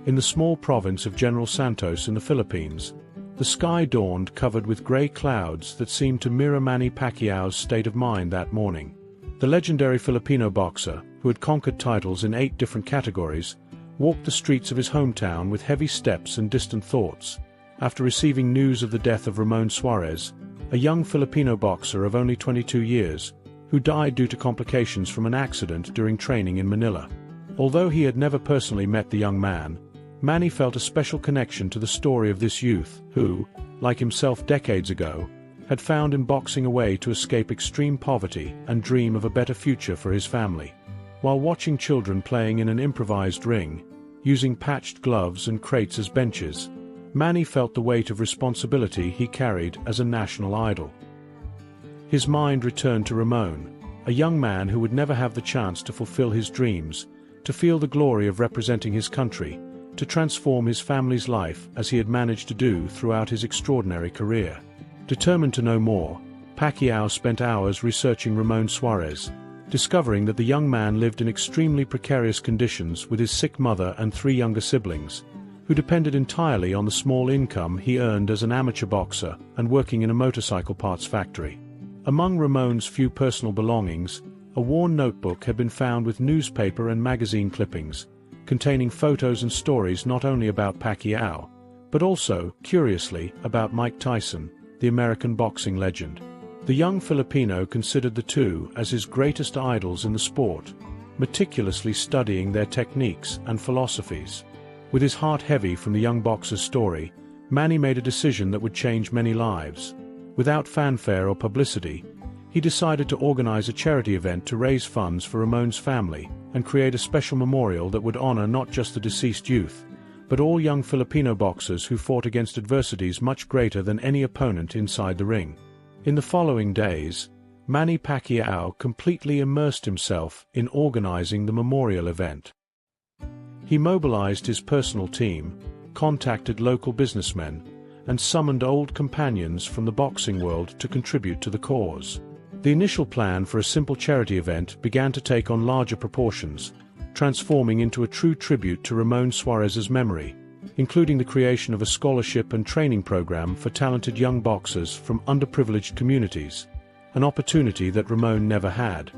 In the small province of General Santos in the Philippines, the sky dawned covered with gray clouds that seemed to mirror Manny Pacquiao's state of mind that morning. The legendary Filipino boxer, who had conquered titles in 8 different categories, walked the streets of his hometown with heavy steps and distant thoughts, after receiving news of the death of Ramon Suarez, a young Filipino boxer of only 22 years, who died due to complications from an accident during training in Manila. Although he had never personally met the young man, Manny felt a special connection to the story of this youth who, like himself decades ago, had found in boxing a way to escape extreme poverty and dream of a better future for his family. While watching children playing in an improvised ring, using patched gloves and crates as benches, Manny felt the weight of responsibility he carried as a national idol. His mind returned to Ramon, a young man who would never have the chance to fulfill his dreams, to feel the glory of representing his country, to transform his family's life as he had managed to do throughout his extraordinary career. Determined to know more, Pacquiao spent hours researching Ramon Suarez, discovering that the young man lived in extremely precarious conditions with his sick mother and 3 younger siblings, who depended entirely on the small income he earned as an amateur boxer and working in a motorcycle parts factory. Among Ramon's few personal belongings, a worn notebook had been found with newspaper and magazine clippings, containing photos and stories not only about Pacquiao, but also, curiously, about Mike Tyson, the American boxing legend. The young Filipino considered the two as his greatest idols in the sport, meticulously studying their techniques and philosophies. With his heart heavy from the young boxer's story, Manny made a decision that would change many lives. Without fanfare or publicity, he decided to organize a charity event to raise funds for Ramon's family and create a special memorial that would honor not just the deceased youth, but all young Filipino boxers who fought against adversities much greater than any opponent inside the ring. In the following days, Manny Pacquiao completely immersed himself in organizing the memorial event. He mobilized his personal team, contacted local businessmen, and summoned old companions from the boxing world to contribute to the cause. The initial plan for a simple charity event began to take on larger proportions, transforming into a true tribute to Ramon Suarez's memory, including the creation of a scholarship and training program for talented young boxers from underprivileged communities, an opportunity that Ramon never had.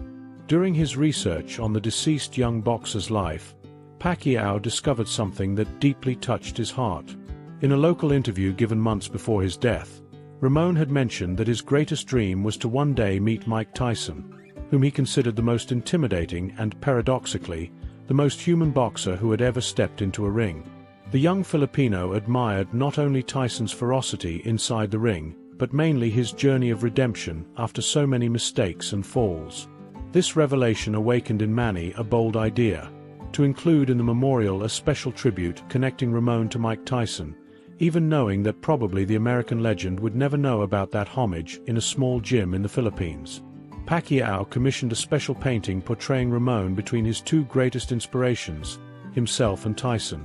During his research on the deceased young boxer's life, Pacquiao discovered something that deeply touched his heart. In a local interview given months before his death, Ramon had mentioned that his greatest dream was to one day meet Mike Tyson, whom he considered the most intimidating and, paradoxically, the most human boxer who had ever stepped into a ring. The young Filipino admired not only Tyson's ferocity inside the ring, but mainly his journey of redemption after so many mistakes and falls. This revelation awakened in Manny a bold idea: to include in the memorial a special tribute connecting Ramon to Mike Tyson, even knowing that probably the American legend would never know about that homage in a small gym in the Philippines. Pacquiao commissioned a special painting portraying Ramon between his 2 greatest inspirations, himself and Tyson,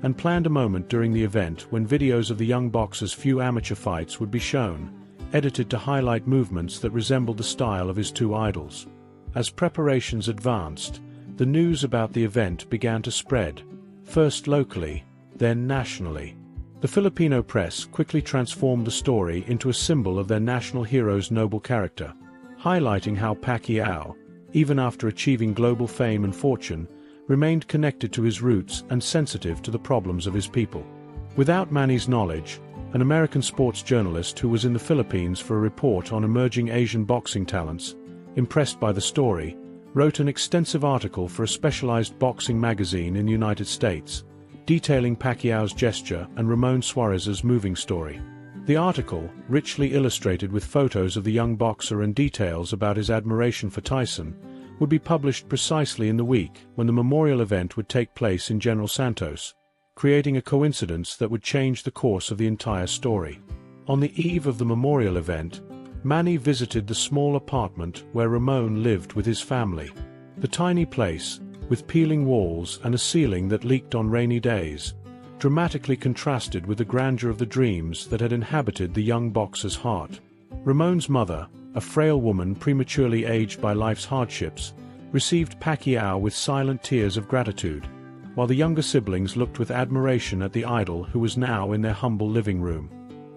and planned a moment during the event when videos of the young boxer's few amateur fights would be shown, edited to highlight movements that resembled the style of his 2 idols. As preparations advanced, the news about the event began to spread, first locally, then nationally. The Filipino press quickly transformed the story into a symbol of their national hero's noble character, highlighting how Pacquiao, even after achieving global fame and fortune, remained connected to his roots and sensitive to the problems of his people. Without Manny's knowledge, an American sports journalist who was in the Philippines for a report on emerging Asian boxing talents, impressed by the story, wrote an extensive article for a specialized boxing magazine in the United States, detailing Pacquiao's gesture and Ramon Suarez's moving story. The article, richly illustrated with photos of the young boxer and details about his admiration for Tyson, would be published precisely in the week when the memorial event would take place in General Santos, creating a coincidence that would change the course of the entire story. On the eve of the memorial event, Manny visited the small apartment where Ramon lived with his family. The tiny place, with peeling walls and a ceiling that leaked on rainy days, dramatically contrasted with the grandeur of the dreams that had inhabited the young boxer's heart. Ramon's mother, a frail woman prematurely aged by life's hardships, received Pacquiao with silent tears of gratitude, while the younger siblings looked with admiration at the idol who was now in their humble living room.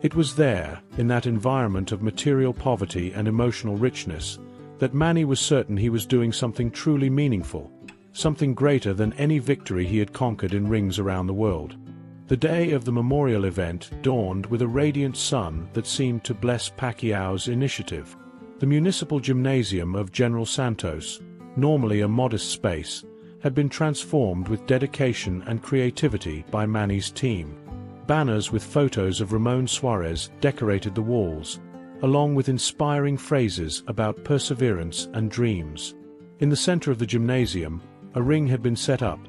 It was there, in that environment of material poverty and emotional richness, that Manny was certain he was doing something truly meaningful, something greater than any victory he had conquered in rings around the world. The day of the memorial event dawned with a radiant sun that seemed to bless Pacquiao's initiative. The municipal gymnasium of General Santos, normally a modest space, had been transformed with dedication and creativity by Manny's team. Banners with photos of Ramon Suarez decorated the walls, along with inspiring phrases about perseverance and dreams. In the center of the gymnasium, a ring had been set up,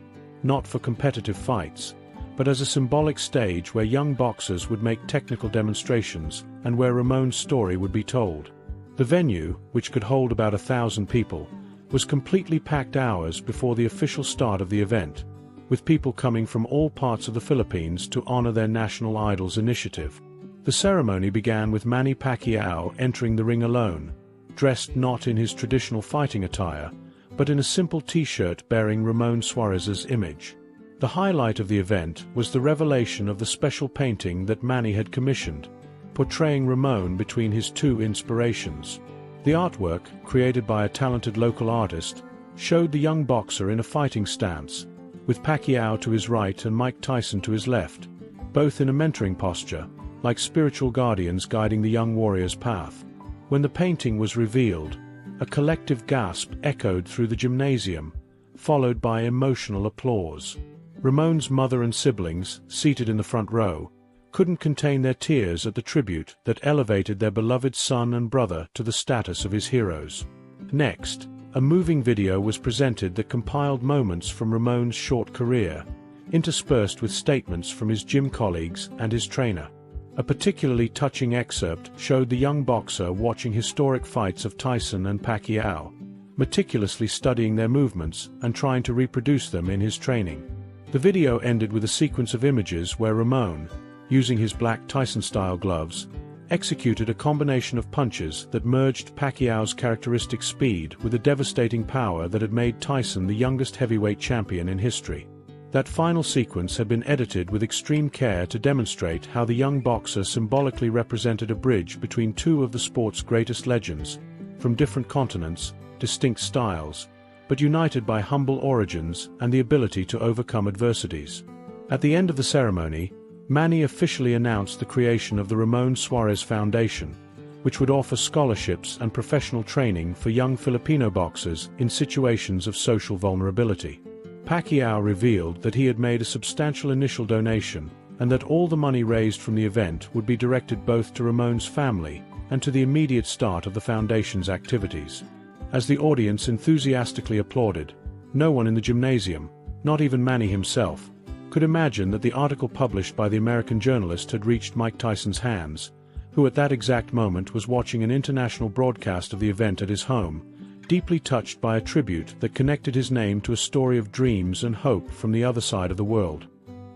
not for competitive fights, but as a symbolic stage where young boxers would make technical demonstrations and where Ramon's story would be told. The venue, which could hold about 1,000 people, was completely packed hours before the official start of the event, with people coming from all parts of the Philippines to honor their national idol's initiative. The ceremony began with Manny Pacquiao entering the ring alone, dressed not in his traditional fighting attire, but in a simple t-shirt bearing Ramon Suarez's image. The highlight of the event was the revelation of the special painting that Manny had commissioned, portraying Ramon between his two inspirations. The artwork, created by a talented local artist, showed the young boxer in a fighting stance, with Pacquiao to his right and Mike Tyson to his left, both in a mentoring posture, like spiritual guardians guiding the young warrior's path. When the painting was revealed, a collective gasp echoed through the gymnasium, followed by emotional applause. Ramon's mother and siblings, seated in the front row, couldn't contain their tears at the tribute that elevated their beloved son and brother to the status of his heroes. Next, a moving video was presented that compiled moments from Ramon's short career, interspersed with statements from his gym colleagues and his trainer. A particularly touching excerpt showed the young boxer watching historic fights of Tyson and Pacquiao, meticulously studying their movements and trying to reproduce them in his training. The video ended with a sequence of images where Ramon, using his black Tyson-style gloves, executed a combination of punches that merged Pacquiao's characteristic speed with the devastating power that had made Tyson the youngest heavyweight champion in history. That final sequence had been edited with extreme care to demonstrate how the young boxer symbolically represented a bridge between two of the sport's greatest legends, from different continents, distinct styles, but united by humble origins and the ability to overcome adversities. At the end of the ceremony, Manny officially announced the creation of the Ramon Suarez Foundation, which would offer scholarships and professional training for young Filipino boxers in situations of social vulnerability. Pacquiao revealed that he had made a substantial initial donation and that all the money raised from the event would be directed both to Ramon's family and to the immediate start of the foundation's activities. As the audience enthusiastically applauded, no one in the gymnasium, not even Manny himself, could imagine that the article published by the American journalist had reached Mike Tyson's hands, who at that exact moment was watching an international broadcast of the event at his home, deeply touched by a tribute that connected his name to a story of dreams and hope from the other side of the world.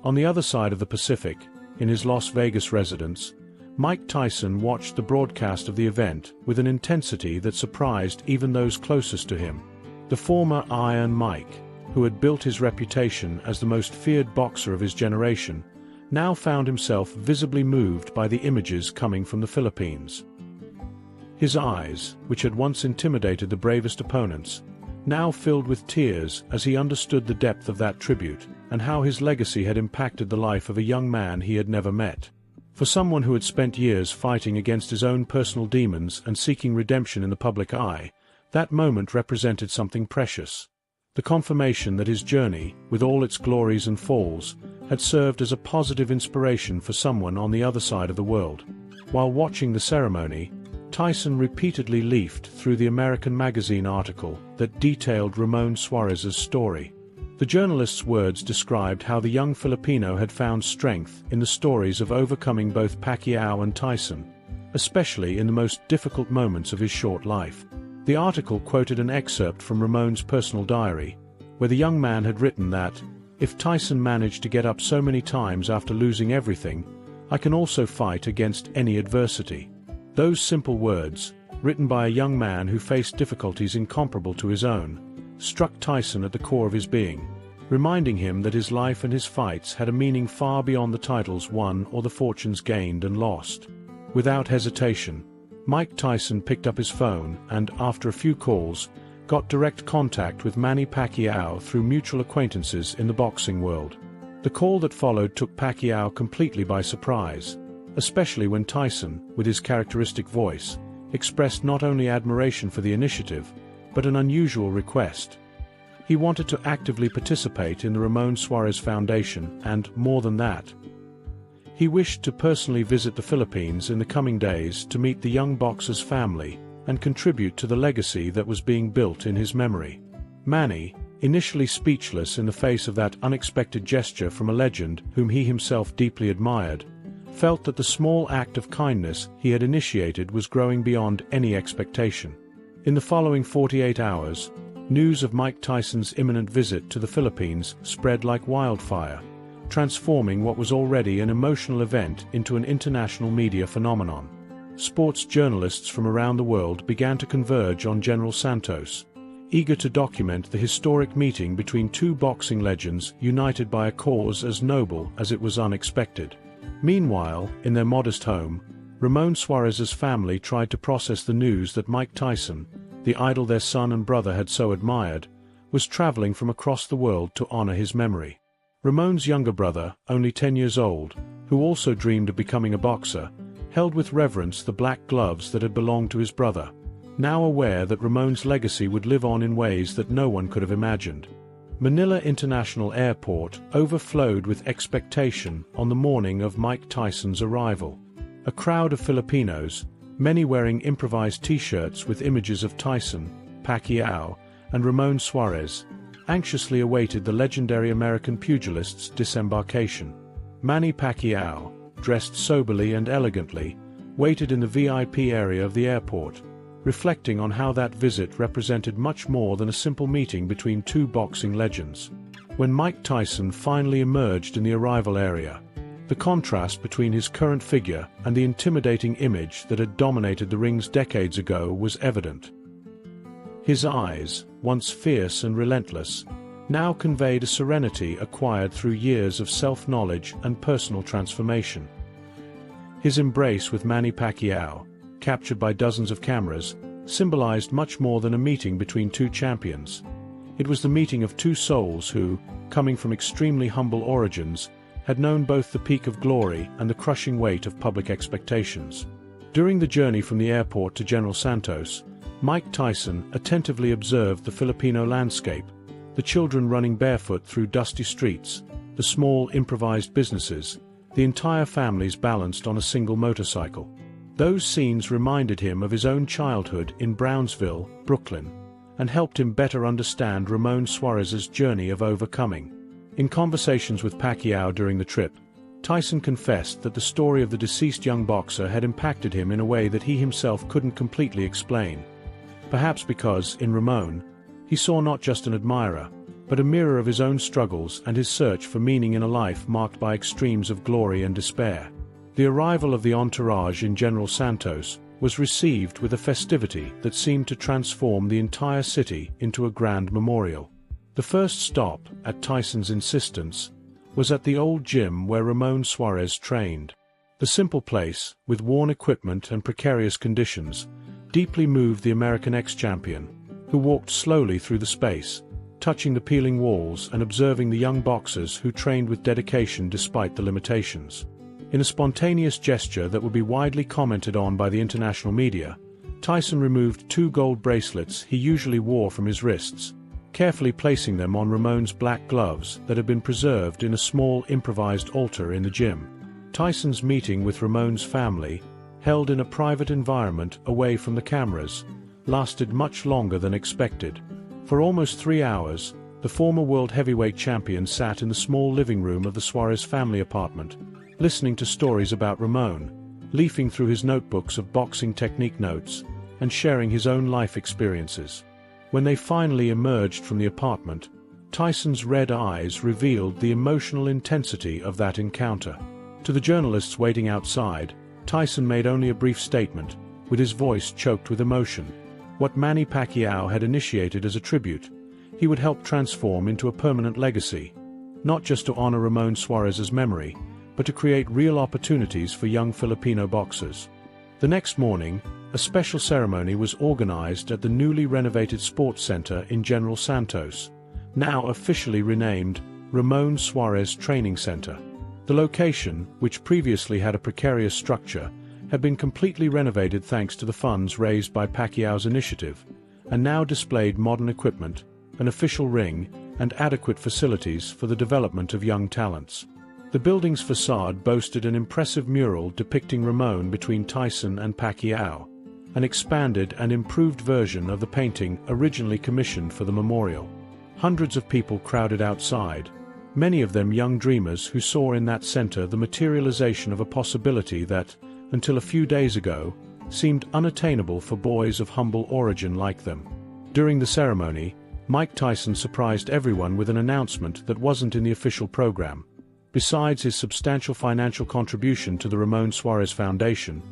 On the other side of the Pacific, in his Las Vegas residence, Mike Tyson watched the broadcast of the event with an intensity that surprised even those closest to him. The former Iron Mike, who had built his reputation as the most feared boxer of his generation, now found himself visibly moved by the images coming from the Philippines. His eyes, which had once intimidated the bravest opponents, now filled with tears as he understood the depth of that tribute and how his legacy had impacted the life of a young man he had never met. For someone who had spent years fighting against his own personal demons and seeking redemption in the public eye, that moment represented something precious. The confirmation that his journey, with all its glories and falls, had served as a positive inspiration for someone on the other side of the world. While watching the ceremony, Tyson repeatedly leafed through the American magazine article that detailed Ramon Suarez's story. The journalist's words described how the young Filipino had found strength in the stories of overcoming both Pacquiao and Tyson, especially in the most difficult moments of his short life. The article quoted an excerpt from Ramon's personal diary, where the young man had written that, "If Tyson managed to get up so many times after losing everything, I can also fight against any adversity." Those simple words, written by a young man who faced difficulties incomparable to his own, struck Tyson at the core of his being. reminding him that his life and his fights had a meaning far beyond the titles won or the fortunes gained and lost. Without hesitation, Mike Tyson picked up his phone and, after a few calls, got direct contact with Manny Pacquiao through mutual acquaintances in the boxing world. The call that followed took Pacquiao completely by surprise, especially when Tyson, with his characteristic voice, expressed not only admiration for the initiative, but an unusual request. He wanted to actively participate in the Ramon Suarez Foundation and, more than that, he wished to personally visit the Philippines in the coming days to meet the young boxer's family and contribute to the legacy that was being built in his memory. Manny, initially speechless in the face of that unexpected gesture from a legend whom he himself deeply admired, felt that the small act of kindness he had initiated was growing beyond any expectation. In the following 48 hours, news of Mike Tyson's imminent visit to the Philippines spread like wildfire, transforming what was already an emotional event into an international media phenomenon. Sports journalists from around the world began to converge on General Santos, eager to document the historic meeting between two boxing legends united by a cause as noble as it was unexpected. Meanwhile, in their modest home, Ramon Suarez's family tried to process the news that Mike Tyson, the idol their son and brother had so admired, was traveling from across the world to honor his memory. Ramon's younger brother, only 10 years old, who also dreamed of becoming a boxer, held with reverence the black gloves that had belonged to his brother, now aware that Ramon's legacy would live on in ways that no one could have imagined. Manila International Airport overflowed with expectation on the morning of Mike Tyson's arrival. A crowd of Filipinos, many wearing improvised T-shirts with images of Tyson, Pacquiao, and Ramon Suarez, anxiously awaited the legendary American pugilist's disembarkation. Manny Pacquiao, dressed soberly and elegantly, waited in the VIP area of the airport, reflecting on how that visit represented much more than a simple meeting between two boxing legends. When Mike Tyson finally emerged in the arrival area, the contrast between his current figure and the intimidating image that had dominated the rings decades ago was evident. His eyes, once fierce and relentless, now conveyed a serenity acquired through years of self-knowledge and personal transformation. His embrace with Manny Pacquiao, captured by dozens of cameras, symbolized much more than a meeting between two champions. It was the meeting of two souls who, coming from extremely humble origins, had known both the peak of glory and the crushing weight of public expectations. During the journey from the airport to General Santos, Mike Tyson attentively observed the Filipino landscape, the children running barefoot through dusty streets, the small improvised businesses, the entire families balanced on a single motorcycle. Those scenes reminded him of his own childhood in Brownsville, Brooklyn, and helped him better understand Ramon Suarez's journey of overcoming. In conversations with Pacquiao during the trip, Tyson confessed that the story of the deceased young boxer had impacted him in a way that he himself couldn't completely explain. Perhaps because, in Ramon, he saw not just an admirer, but a mirror of his own struggles and his search for meaning in a life marked by extremes of glory and despair. The arrival of the entourage in General Santos was received with a festivity that seemed to transform the entire city into a grand memorial. The first stop, at Tyson's insistence, was at the old gym where Ramon Suarez trained. The simple place, with worn equipment and precarious conditions, deeply moved the American ex-champion, who walked slowly through the space, touching the peeling walls and observing the young boxers who trained with dedication despite the limitations. In a spontaneous gesture that would be widely commented on by the international media, Tyson removed 2 gold bracelets he usually wore from his wrists, carefully placing them on Ramon's black gloves that had been preserved in a small improvised altar in the gym. Tyson's meeting with Ramon's family, held in a private environment away from the cameras, lasted much longer than expected. For almost 3 hours, the former world heavyweight champion sat in the small living room of the Suarez family apartment, listening to stories about Ramon, leafing through his notebooks of boxing technique notes, and sharing his own life experiences. When they finally emerged from the apartment, Tyson's red eyes revealed the emotional intensity of that encounter. To the journalists waiting outside, Tyson made only a brief statement, with his voice choked with emotion. What Manny Pacquiao had initiated as a tribute, he would help transform into a permanent legacy, not just to honor Ramon Suarez's memory, but to create real opportunities for young Filipino boxers. The next morning, a special ceremony was organized at the newly renovated sports center in General Santos, now officially renamed Ramon Suarez Training Center. The location, which previously had a precarious structure, had been completely renovated thanks to the funds raised by Pacquiao's initiative, and now displayed modern equipment, an official ring, and adequate facilities for the development of young talents. The building's facade boasted an impressive mural depicting Ramon between Tyson and Pacquiao, an expanded and improved version of the painting originally commissioned for the memorial. Hundreds of people crowded outside, many of them young dreamers who saw in that center the materialization of a possibility that, until a few days ago, seemed unattainable for boys of humble origin like them. During the ceremony, Mike Tyson surprised everyone with an announcement that wasn't in the official program. Besides his substantial financial contribution to the Ramon Suarez Foundation,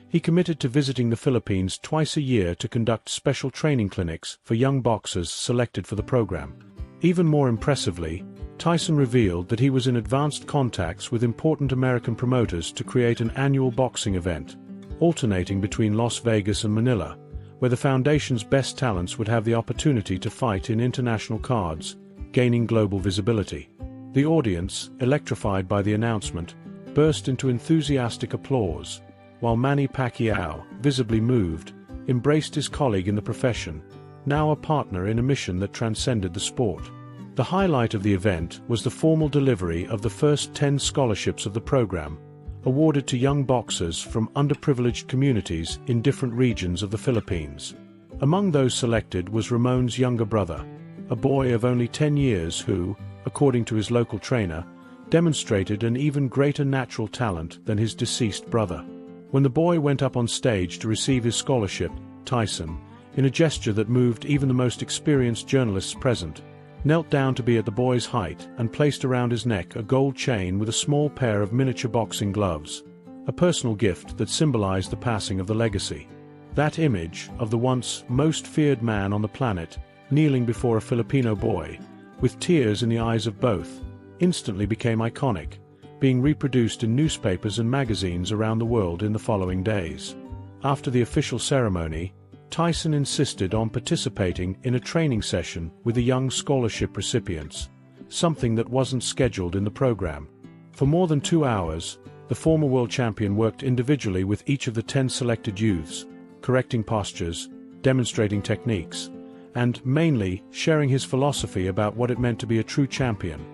he committed to visiting the Philippines twice a year to conduct special training clinics for young boxers selected for the program. Even more impressively, Tyson revealed that he was in advanced contacts with important American promoters to create an annual boxing event, alternating between Las Vegas and Manila, where the foundation's best talents would have the opportunity to fight in international cards, gaining global visibility. The audience, electrified by the announcement, burst into enthusiastic applause, while Manny Pacquiao, visibly moved, embraced his colleague in the profession, now a partner in a mission that transcended the sport. The highlight of the event was the formal delivery of the first 10 scholarships of the program, awarded to young boxers from underprivileged communities in different regions of the Philippines. Among those selected was Ramon's younger brother, a boy of only 10 years who, according to his local trainer, demonstrated an even greater natural talent than his deceased brother. When the boy went up on stage to receive his scholarship, Tyson, in a gesture that moved even the most experienced journalists present, knelt down to be at the boy's height and placed around his neck a gold chain with a small pair of miniature boxing gloves, a personal gift that symbolized the passing of the legacy. That image of the once most feared man on the planet kneeling before a Filipino boy, with tears in the eyes of both, instantly became iconic, being reproduced in newspapers and magazines around the world in the following days. After the official ceremony, Tyson insisted on participating in a training session with the young scholarship recipients, something that wasn't scheduled in the program. For more than 2 hours, the former world champion worked individually with each of the 10 selected youths, correcting postures, demonstrating techniques, and, mainly, sharing his philosophy about what it meant to be a true champion.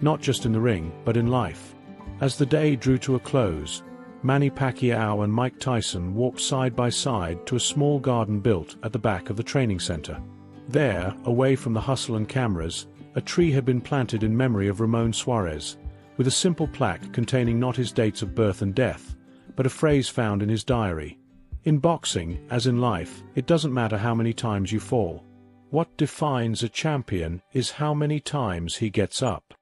Not just in the ring, but in life. As the day drew to a close, Manny Pacquiao and Mike Tyson walked side by side to a small garden built at the back of the training center. There, away from the hustle and cameras, a tree had been planted in memory of Ramon Suarez, with a simple plaque containing not his dates of birth and death, but a phrase found in his diary. In boxing, as in life, it doesn't matter how many times you fall. What defines a champion is how many times he gets up.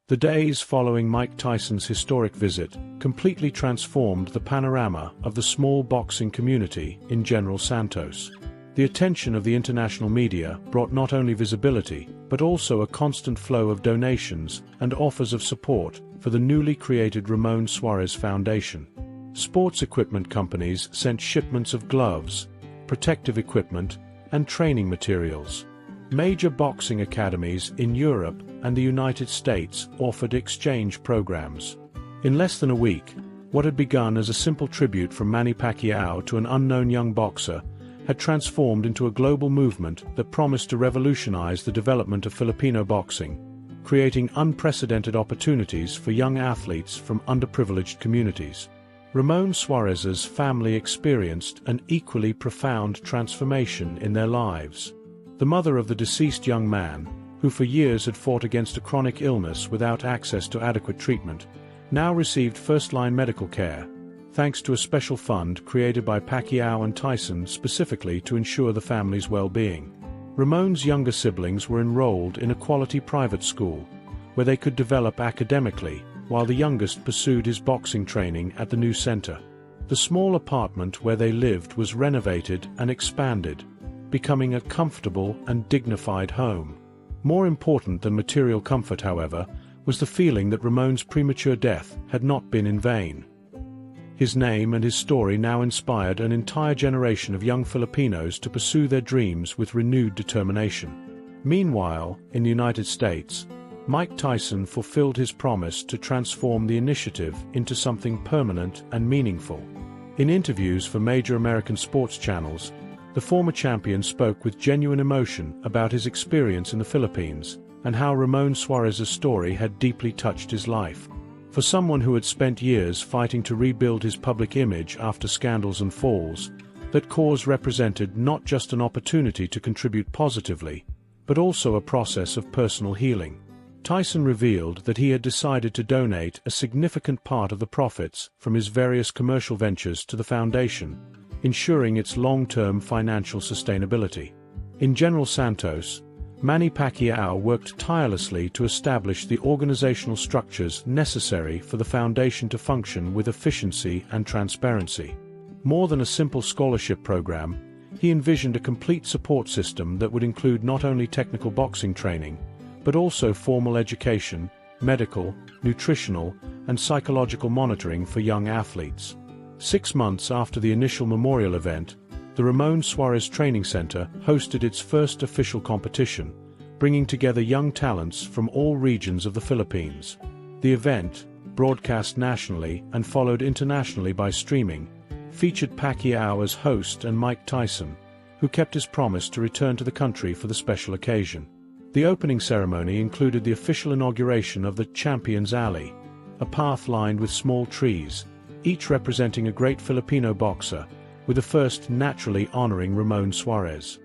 The days following Mike Tyson's historic visit completely transformed the panorama of the small boxing community in General Santos. The attention of the international media brought not only visibility, but also a constant flow of donations and offers of support for the newly created Ramon Suarez Foundation. Sports equipment companies sent shipments of gloves, protective equipment, and training materials. Major boxing academies in Europe and the United States offered exchange programs. In less than a week, what had begun as a simple tribute from Manny Pacquiao to an unknown young boxer had transformed into a global movement that promised to revolutionize the development of Filipino boxing, creating unprecedented opportunities for young athletes from underprivileged communities. Ramon Suarez's family experienced an equally profound transformation in their lives. The mother of the deceased young man, who for years had fought against a chronic illness without access to adequate treatment, now received first-line medical care, thanks to a special fund created by Pacquiao and Tyson specifically to ensure the family's well-being. Ramon's younger siblings were enrolled in a quality private school, where they could develop academically, while the youngest pursued his boxing training at the new center. The small apartment where they lived was renovated and expanded, becoming a comfortable and dignified home. More important than material comfort, however, was the feeling that Ramon's premature death had not been in vain. His name and his story now inspired an entire generation of young Filipinos to pursue their dreams with renewed determination. Meanwhile, in the United States, Mike Tyson fulfilled his promise to transform the initiative into something permanent and meaningful. In interviews for major American sports channels, the former champion spoke with genuine emotion about his experience in the Philippines and how Ramon Suarez's story had deeply touched his life. For someone who had spent years fighting to rebuild his public image after scandals and falls, that cause represented not just an opportunity to contribute positively, but also a process of personal healing. Tyson revealed that he had decided to donate a significant part of the profits from his various commercial ventures to the foundation, ensuring its long-term financial sustainability. In General Santos, Manny Pacquiao worked tirelessly to establish the organizational structures necessary for the foundation to function with efficiency and transparency. More than a simple scholarship program, he envisioned a complete support system that would include not only technical boxing training, but also formal education, medical, nutritional, and psychological monitoring for young athletes. 6 months after the initial memorial event, the Ramon Suarez Training Center hosted its first official competition, bringing together young talents from all regions of the Philippines. The event, broadcast nationally and followed internationally by streaming, featured Pacquiao as host and Mike Tyson, who kept his promise to return to the country for the special occasion. The opening ceremony included the official inauguration of the Champions Alley, a path lined with small trees, each representing a great Filipino boxer, with the first naturally honoring Ramon Suarez.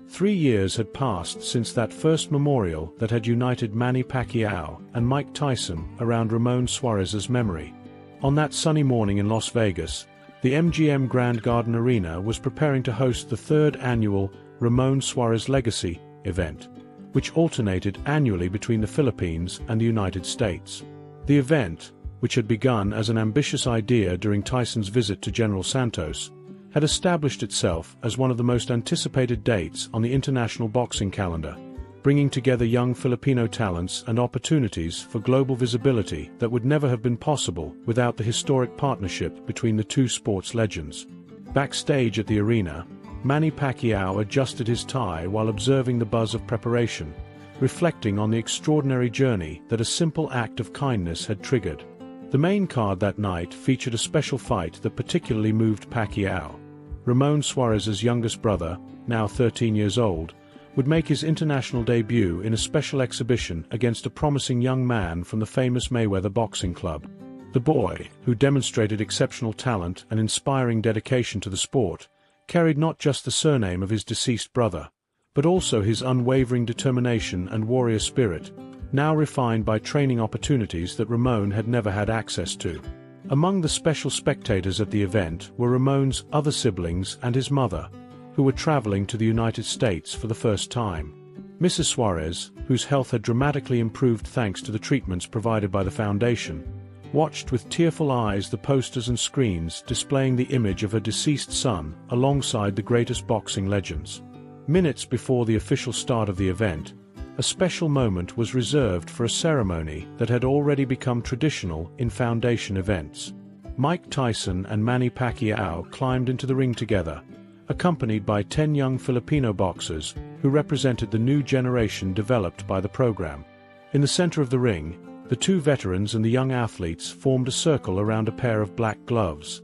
3 years had passed since that first memorial that had united Manny Pacquiao and Mike Tyson around Ramon Suarez's memory. On that sunny morning in Las Vegas, the MGM Grand Garden Arena was preparing to host the 3rd annual Ramon Suarez Legacy event, which alternated annually between the Philippines and the United States. The event, which had begun as an ambitious idea during Tyson's visit to General Santos, had established itself as one of the most anticipated dates on the international boxing calendar, bringing together young Filipino talents and opportunities for global visibility that would never have been possible without the historic partnership between the two sports legends. Backstage at the arena, Manny Pacquiao adjusted his tie while observing the buzz of preparation, reflecting on the extraordinary journey that a simple act of kindness had triggered. The main card that night featured a special fight that particularly moved Pacquiao. Ramon Suarez's youngest brother, now 13 years old, would make his international debut in a special exhibition against a promising young man from the famous Mayweather Boxing Club. The boy, who demonstrated exceptional talent and inspiring dedication to the sport, carried not just the surname of his deceased brother, but also his unwavering determination and warrior spirit, now refined by training opportunities that Ramon had never had access to. Among the special spectators at the event were Ramon's other siblings and his mother, who were traveling to the United States for the first time. Mrs. Suarez, whose health had dramatically improved thanks to the treatments provided by the foundation, watched with tearful eyes the posters and screens displaying the image of her deceased son alongside the greatest boxing legends. Minutes before the official start of the event, a special moment was reserved for a ceremony that had already become traditional in foundation events. Mike Tyson and Manny Pacquiao climbed into the ring together, accompanied by 10 young Filipino boxers who represented the new generation developed by the program. In the center of the ring, the two veterans and the young athletes formed a circle around a pair of black gloves,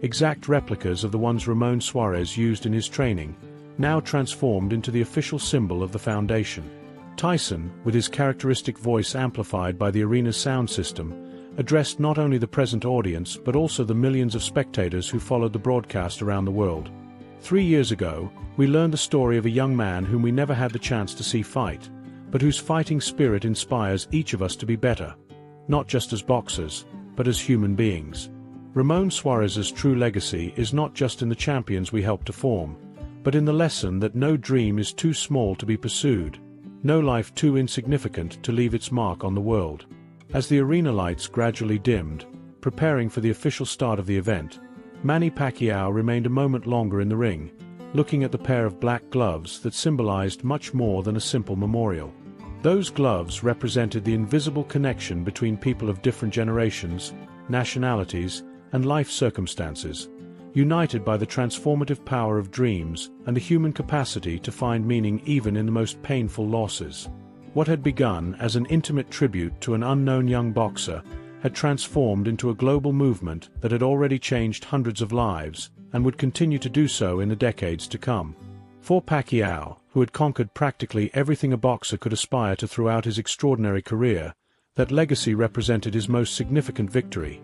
exact replicas of the ones Ramon Suarez used in his training, now transformed into the official symbol of the foundation. Tyson, with his characteristic voice amplified by the arena's sound system, addressed not only the present audience but also the millions of spectators who followed the broadcast around the world. 3 years ago, we learned the story of a young man whom we never had the chance to see fight, but whose fighting spirit inspires each of us to be better, not just as boxers, but as human beings. Ramon Suarez's true legacy is not just in the champions we helped to form, but in the lesson that no dream is too small to be pursued, no life too insignificant to leave its mark on the world. As the arena lights gradually dimmed, preparing for the official start of the event, Manny Pacquiao remained a moment longer in the ring, looking at the pair of black gloves that symbolized much more than a simple memorial. Those gloves represented the invisible connection between people of different generations, nationalities, and life circumstances, united by the transformative power of dreams and the human capacity to find meaning even in the most painful losses. What had begun as an intimate tribute to an unknown young boxer had transformed into a global movement that had already changed hundreds of lives and would continue to do so in the decades to come. For Pacquiao, who had conquered practically everything a boxer could aspire to throughout his extraordinary career, that legacy represented his most significant victory.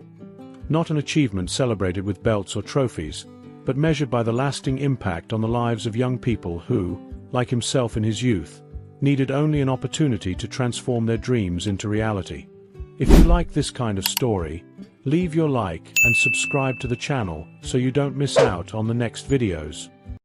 Not an achievement celebrated with belts or trophies, but measured by the lasting impact on the lives of young people who, like himself in his youth, needed only an opportunity to transform their dreams into reality. If you like this kind of story, leave your like and subscribe to the channel so you don't miss out on the next videos.